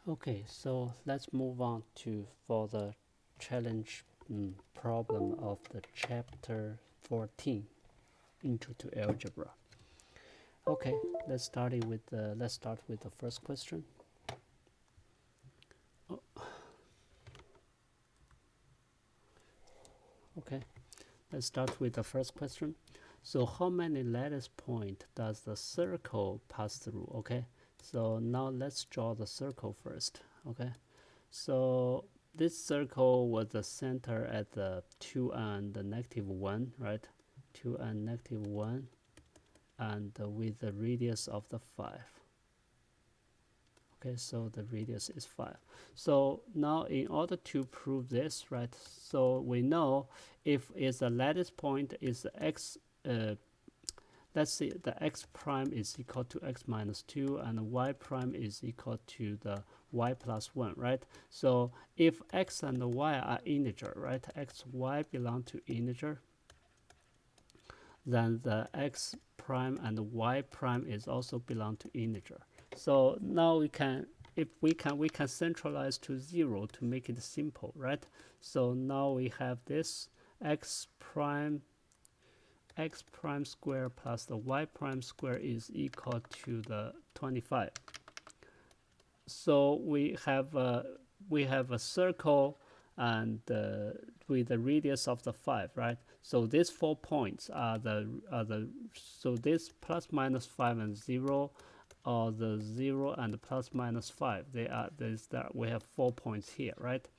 Okay, so let's move on to for the challenge problem of the chapter 14 intro to algebra. Okay, let's start with the first question. Oh, okay, let's start with the first question. So how many lattice point does the circle pass through? Okay, so now let's draw the circle first. Okay, so this circle was the center at the 2 and the -1, right? 2 and -1, and with the radius of the 5. Okay, so the radius is 5. So now in order to prove this, right, so we know if it's a lattice point is x, let's see, the x prime is equal to x minus 2 and y prime is equal to the y plus 1, right? So if x and y are integer, right, x, y belong to integer, then the x prime and y prime is also belong to integer. So now we can, if we can centralize to 0 to make it simple, right? So now we have this x prime square plus the y prime square is equal to the 25. So we have a circle and with the radius of the 5, right? So these 4 points are the so this plus minus 5 and 0, or the 0 and plus minus 5, they are we have 4 points here, right?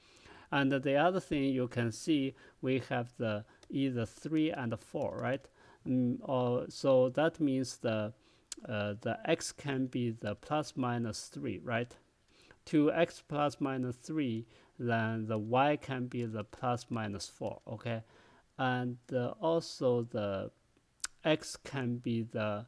And the other thing you can see, we have the either 3 and 4, right? Or so that means the x can be the plus minus 3, right? 2x plus minus 3, then the y can be the plus minus 4, okay? And also the x can be the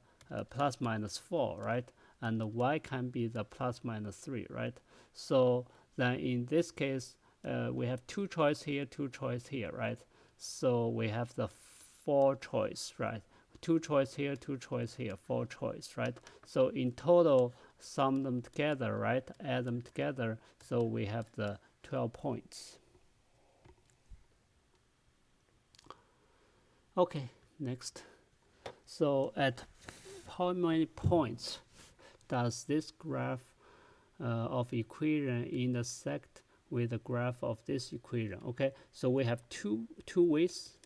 plus minus 4, right? And the y can be the plus minus 3, right? So then in this case, we have two choice here, two choice here, right? So we have the 4 choice, right? Two choice here, two choice here, 4 choice, right? So in total, sum them together, right? Add them together, so we have the 12 points. Okay, next. So at how many points does this graph of equation intersect with the graph of this equation? Okay, so we have two ways,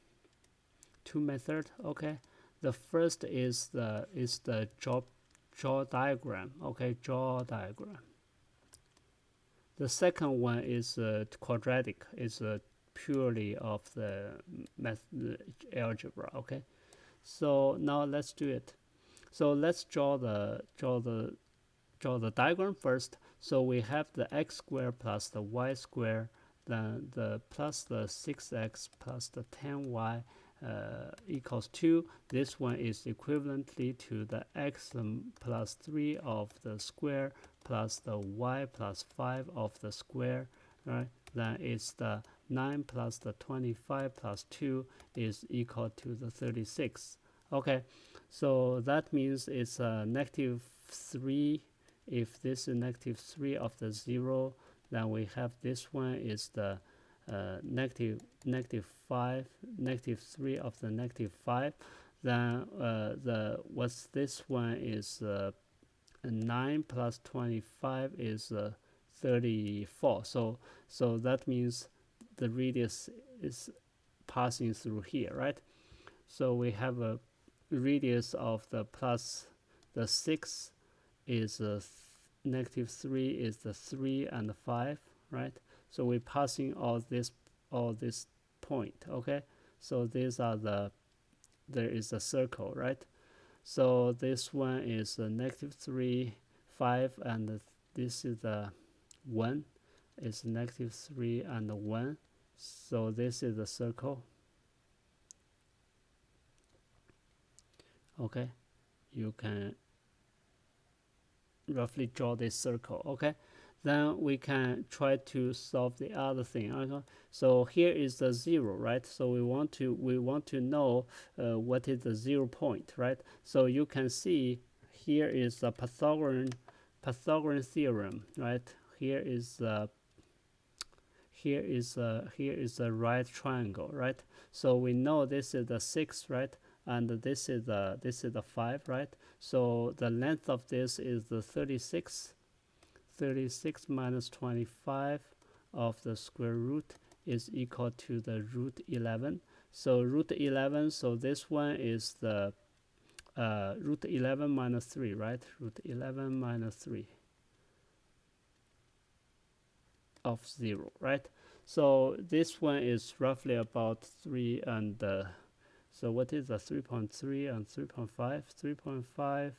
two methods. Okay, the first is the draw diagram. Okay, draw diagram. The second one is quadratic. Is purely of the algebra. Okay, so now let's do it. So let's draw the diagram first. So we have the x squared plus the y squared, then the plus the 6x plus the 10y equals 2. This one is equivalently to the x plus 3 of the square plus the y plus 5 of the square, right? Then it's the 9 plus the 25 plus 2 is equal to the 36. Okay, so that means it's a -3. If this is -3 of the 0, then we have this one is the negative 5, -3 of the -5. Then what's this one is 9 plus 25 is 34. So that means the radius is passing through here, right? So we have a radius of the plus the 6 is -3 is the 3 and the 5, right? So we're passing all this point. Okay, so these are there is a circle, right? So this one is a -3, 5, and this is the 1 is -3 and 1. So this is the circle. Okay, you can roughly draw this circle. Okay, then we can try to solve the other thing. Okay? So here is the 0, right? So we want to know what is the 0 point, right? So you can see here is the Pythagorean theorem, right? here is here is a right triangle, right? So we know this is the 6, right? And this is the 5, right? So the length of this is the 36. 36 minus 25 of the square root is equal to the root 11. So root 11, so this one is the root 11 minus 3, right? Root 11 minus 3 of 0, right? So this one is roughly about 3 and so what is the 3.3 and 3.5? 3.5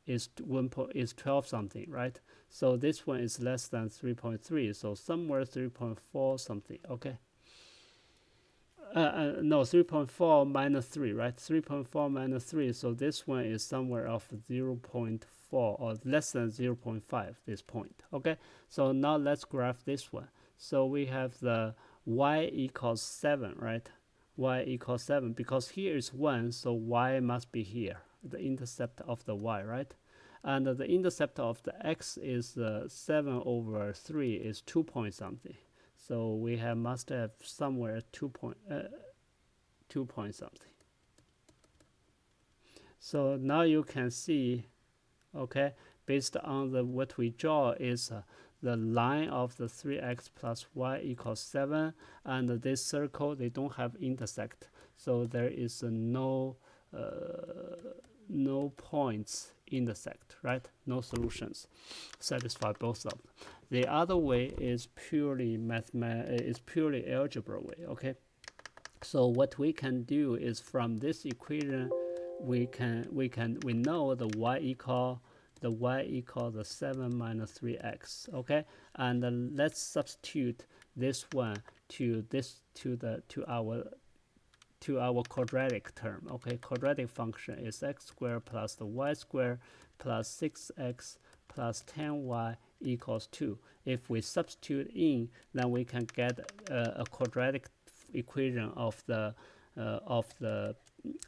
is 12 something, right? So this one is less than 3.3, so somewhere 3.4 something, okay? No, 3.4 minus 3, right? 3.4 minus 3, so this one is somewhere of 0.4 or less than 0.5, this point, okay? So now let's graph this one. So we have the y equals 7, right? Y equals 7, because here is 1, so y must be here, the intercept of the y, right? And the intercept of the x is 7 over 3 is 2 point something. So we must have somewhere 2 point something. So now you can see, okay, based on what we draw is the line of the 3x plus y equals 7, and this circle, they don't have intersect, so there is no points intersect, right? No solutions satisfy both of them. The other way is purely purely algebra way, okay? So what we can do is from this equation we know the y equal the 7 minus 3x, okay? And let's substitute this one to our quadratic term, okay? Quadratic function is x squared plus the y squared plus 6x plus 10y equals 2. If we substitute in, then we can get a quadratic equation of the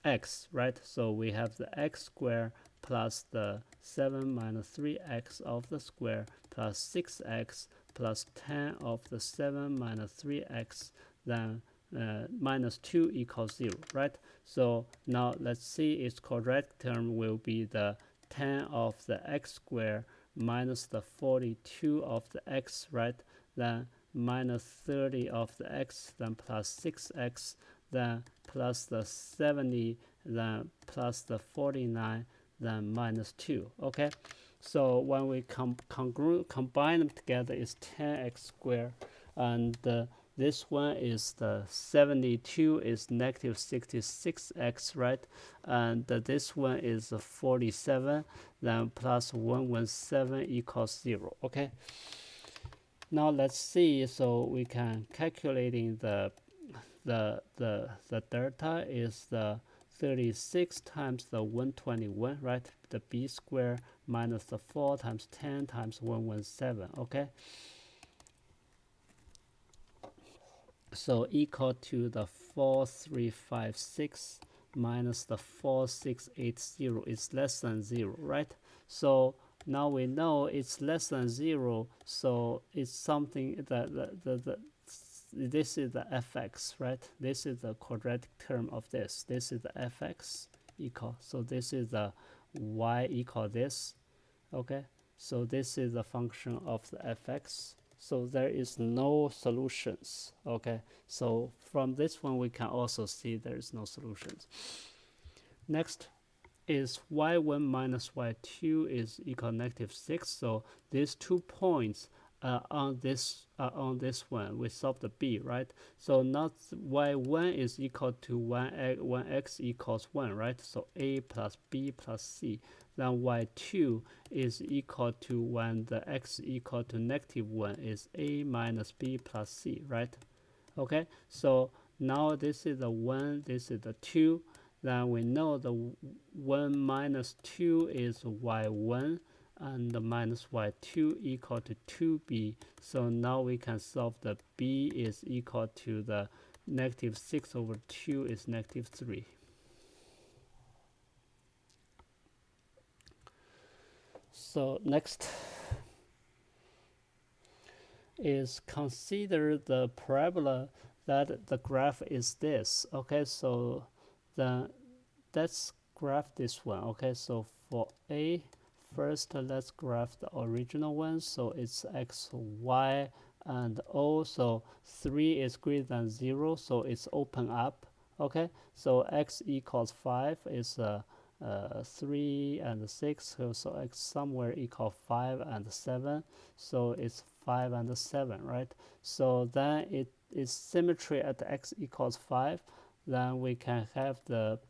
x, right? So we have the x squared plus the 7 minus 3x of the square plus 6x plus 10 of the 7 minus 3x, then minus 2 equals 0, right? So now let's see its quadratic term will be the 10 of the x squared minus the 42 of the x, right? Then minus 30 of the x, then plus 6x, then plus the 70, then plus the 49, then minus 2, okay? So when we combine them together, it's 10x squared, and this one is the 72 is negative 66x, right? And this one is 47, then plus 117 equals 0, okay? Now let's see, so we can calculating the delta is the 36 times the 121, right? The b squared minus the 4 times 10 times 117, okay? So equal to the 4356 minus the 4680 is less than 0, right? So now we know it's less than 0, so it's something that this is the fx, right? This is the quadratic term of this. This is the fx equal. So this is the y equal this, okay? So this is the function of the fx. So there is no solutions, okay? So from this one, we can also see there is no solutions. Next is y1 minus y2 is equal to negative 6. So these 2 points on this one, we solve the b, right? So now y1 is equal to 1x equals 1, right? So a plus b plus c. Then y2 is equal to when the x equal to negative 1 is a minus b plus c, right? Okay, so now this is the 1, this is the 2. Then we know the 1 minus 2 is y1, and the minus y2 equal to 2b. So now we can solve the b is equal to the negative 6 over 2 is negative 3. So next, is consider the parabola that the graph is this. Okay, so the let's graph this one. Okay, so for A, first let's graph the original one. So it's x, y, and O. So 3 is greater than 0, so it's open up. Okay, so x equals 5 is 3 and 6, so x somewhere equal 5 and 7, so it's 5 and 7, right? So then it is symmetry at x equals 5, then we can have the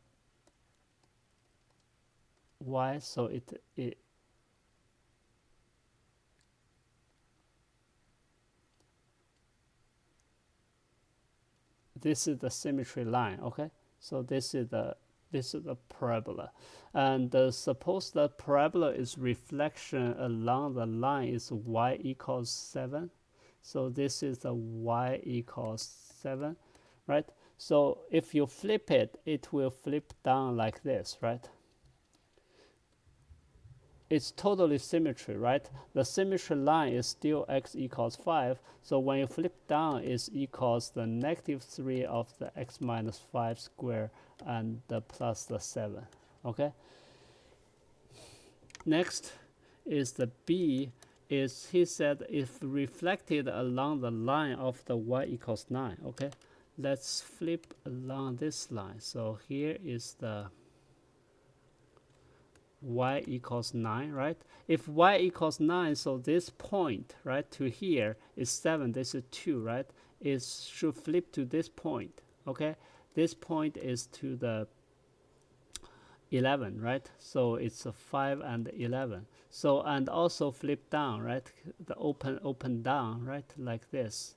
y, so it this is the symmetry line. Okay, so this is the parabola, and suppose the parabola is reflection along the line is y equals 7, so this is the y equals 7, right? So if you flip it, it will flip down like this, right? It's totally symmetry, right? The symmetry line is still x equals 5. So when you flip down, it equals the negative 3 of the x minus 5 square and the plus the 7. Okay? Next is the B. Is he said if reflected along the line of the y equals 9. Okay? Let's flip along this line. So here is the y equals 9, right? If y equals 9, so this point, right, to here is 7, this is 2, right? It should flip to this point, okay? This point is to the 11, right? So it's a 5 and 11. So, and also flip down, right? The open down, right? Like this,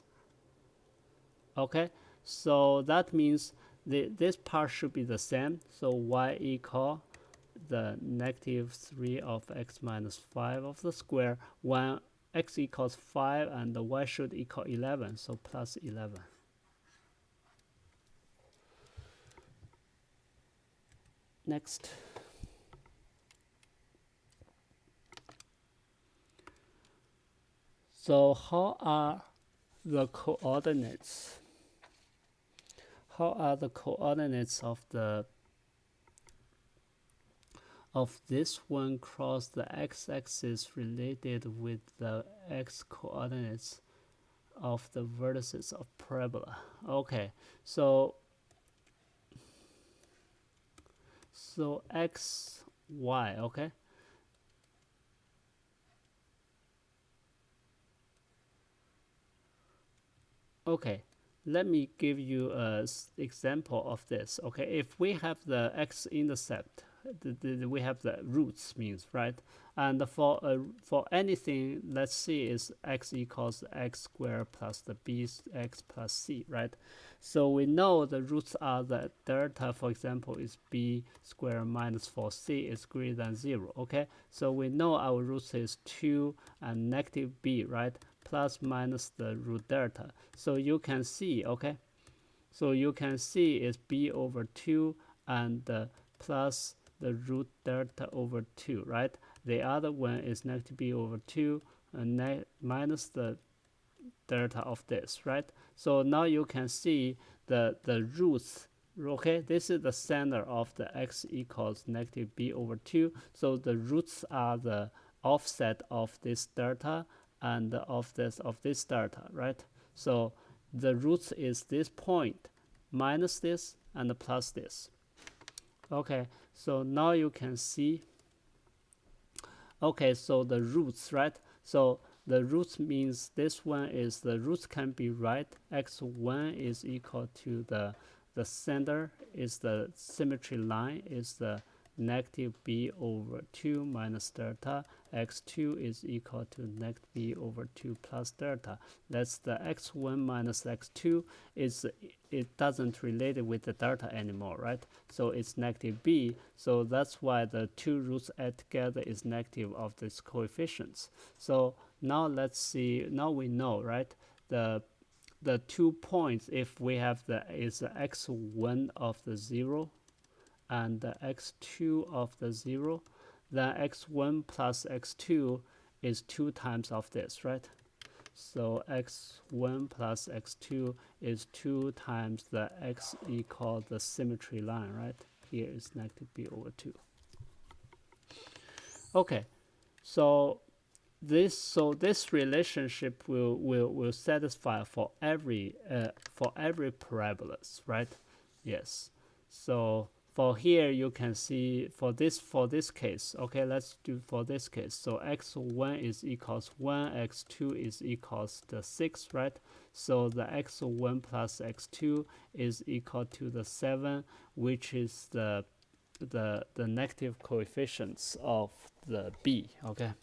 okay? So that means this part should be the same. So y equal the negative 3 of x minus 5 of the square when x equals 5 and the y should equal 11, so plus 11. Next. So how are the coordinates? How are the coordinates of this one cross the x-axis related with the x coordinates of the vertices of parabola? Okay, so x, y, okay? Okay, let me give you an example of this. Okay, if we have the x-intercept, we have the roots means, right? And for anything, let's see, is x equals x squared plus the bx plus c, right? So we know the roots are the delta, for example, is b squared minus 4c is greater than 0, okay? So we know our roots is 2 and negative b, right? Plus minus the root delta. So you can see, okay? So you can see is b over 2 and plus the root delta over 2, right? The other one is negative b over 2 and minus the delta of this, right? So now you can see the roots, okay? This is the center of the x equals negative b over 2. So the roots are the offset of this delta and of this delta, right? So the roots is this point minus this and plus this. Okay, so now you can see, okay, so the roots, right? So the roots means this one is the roots can be right. X1 is equal to the center is the symmetry line is the negative b over 2 minus delta. X2 is equal to negative b over 2 plus delta. That's the x1 minus x2 is, it doesn't relate with the delta anymore, right? So it's negative b. So that's why the two roots add together is negative of these coefficients. So now let's see, now we know, right? The 2 points, if we have the is the x1 of the 0 and the x2 of the 0, then x1 plus x2 is 2 times of this, right? So x1 plus x2 is 2 times the x equal the symmetry line, right? Here is negative b over 2. Okay, so this relationship will satisfy for every parabolas, right? Yes. So for here you can see for this case, okay, let's do for this case. So x1 is equals 1, x2 is equals the 6, right? So the x1 plus x2 is equal to the 7, which is the negative coefficients of the b, okay?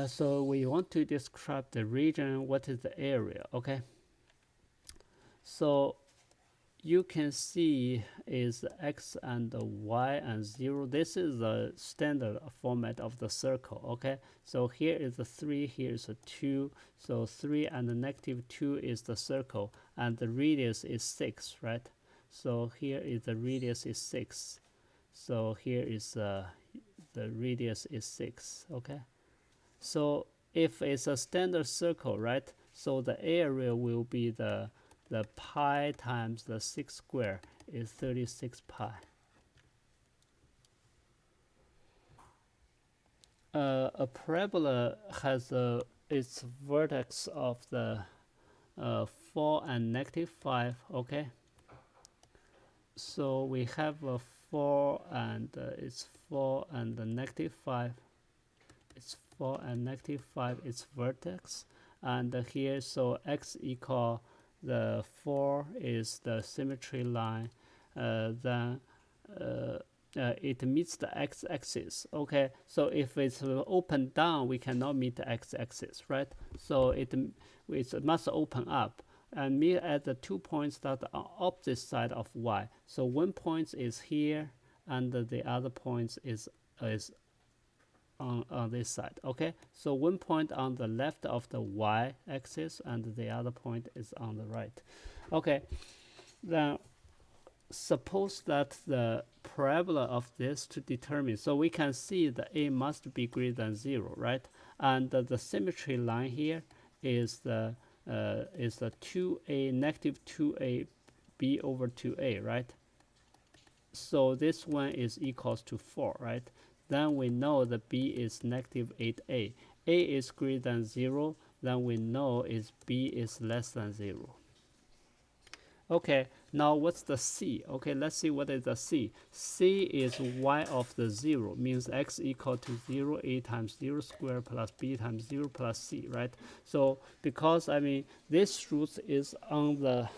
So we want to describe the region, what is the area, okay? So you can see is x and y and 0. This is the standard format of the circle, okay? So here is a 3, here is a 2. So 3 and the negative 2 is the circle, and the radius is 6, right? So here is the radius is 6. So here is the radius is 6, okay? So if it's a standard circle, right? So the area will be the pi times the 6 square is 36 pi. A parabola has its vertex of the 4 and negative 5, okay? So we have a 4 and it's 4 and the negative 5. It's 4 and negative 5 its vertex, and here so x equal the 4 is the symmetry line, then it meets the x-axis. Okay, so if it's open down, we cannot meet the x-axis, right? So it must open up and meet at the 2 points that are opposite side of y. So one point is here, and the other point is on this side. Okay, so one point on the left of the y-axis, and the other point is on the right. Okay, then suppose that the parabola of this to determine, so we can see the a must be greater than 0, right? And the symmetry line here is the 2a negative 2a b over 2a, right? So this one is equals to 4, right? Then we know the b is negative 8a. A is greater than 0, then we know is b is less than 0. Okay, now what's the c? Okay, let's see what is the c. C is y of the 0, means x equal to 0, a times 0 squared plus b times 0 plus c, right? So because this root is on the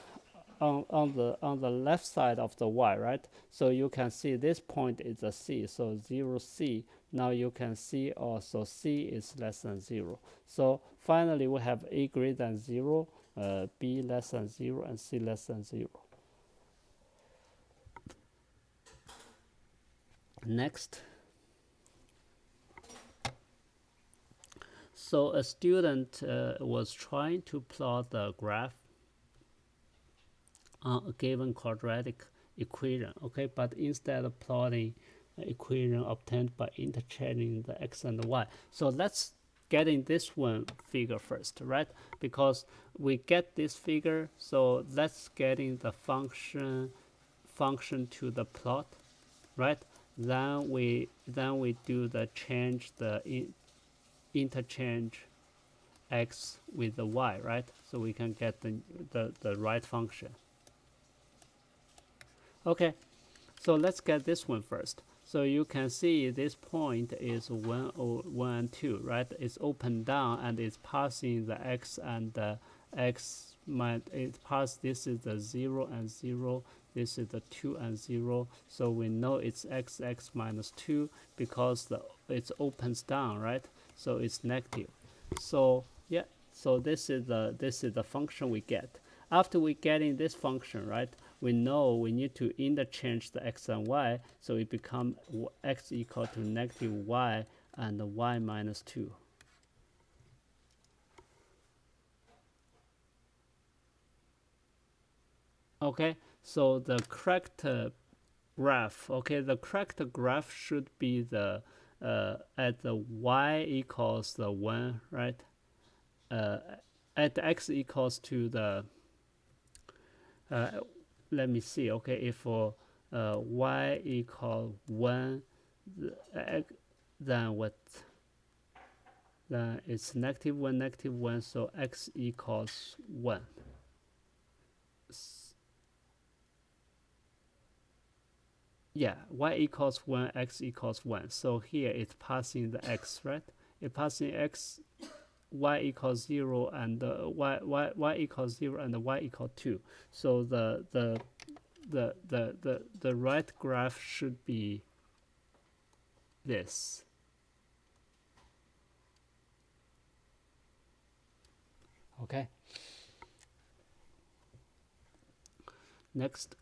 left side of the y, right? So you can see this point is a c, so 0c. Now you can see also c is less than 0. So finally we have a greater than 0, b less than 0, and c less than 0. Next. So a student was trying to plot the graph on a given quadratic equation, okay? But instead of plotting equation obtained by interchanging the x and the y. So let's get in this one figure first, right? Because we get this figure, so let's get in the function to the plot, right? Then we do the change the interchange x with the y, right? So we can get the right function. Okay, so let's get this one first. So you can see this point is 1, 1 and 2, right? It's open down and it's passing the x and the x. This is the 0 and 0. This is the 2 and 0. So we know it's x minus 2 because it opens down, right? So it's negative. So yeah. So this is the function we get. After we get in this function, right? We know we need to interchange the x and y, so it becomes x equal to negative y and y minus 2. Okay, so the correct graph, okay, the correct graph should be the at the y equals the 1, right? At the x equals to the let me see. Okay, if for y equal 1, then what? Then it's -1, so x equals 1. Yeah, y equals 1, x equals 1. So here it's passing the x, right? It passing x, y equals 0, and y equals 0, and y equals 2. So the right graph should be this. Okay. Next.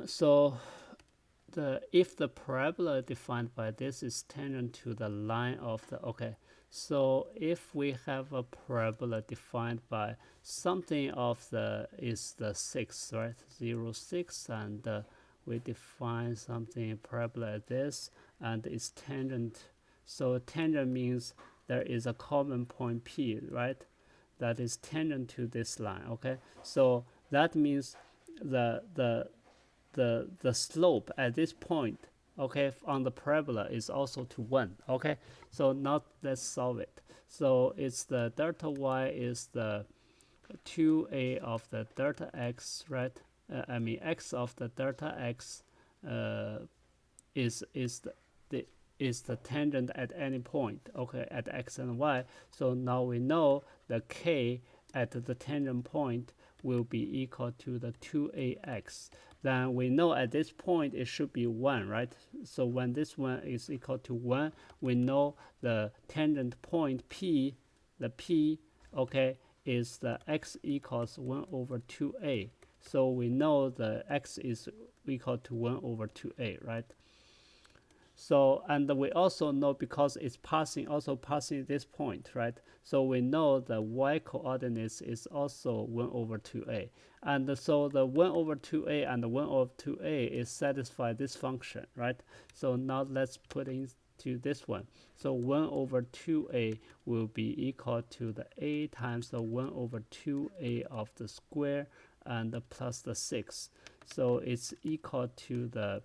So if the parabola defined by this is tangent to the line of the, okay, so if we have a parabola defined by something of the is the 6, right, 0, 6, and we define something parabola like this, and it's tangent. So tangent means there is a common point P, right, that is tangent to this line. Okay, so that means the slope at this point, okay, on the parabola is also to 1. Okay, so now let's solve it. So it's the delta y is the 2a of the delta x, right? I mean x of the delta x is the tangent at any point, okay, at x and y. So now we know the k at the tangent point will be equal to the 2ax. Then we know at this point it should be 1, right? So when this one is equal to 1, we know the tangent point P, the P, okay, is the x equals 1 over 2a. So we know the x is equal to 1 over 2a, right? So, and we also know because it's also passing this point, right? So we know the y coordinates is also 1 over 2a. And so the 1 over 2a and the 1 over 2a is satisfy this function, right? So now let's put into this one. So 1 over 2a will be equal to the a times the 1 over 2a of the square and the plus the 6. So it's equal to the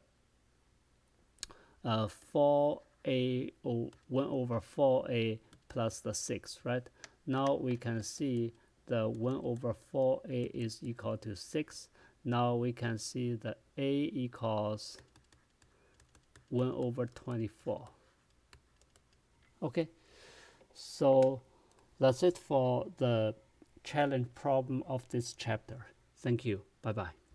4a or 1 over 4a plus the 6, right? Now we can see the 1 over 4a is equal to 6. Now we can see the a equals 1 over 24. Okay, so that's it for the challenge problem of this chapter. Thank you. Bye-bye.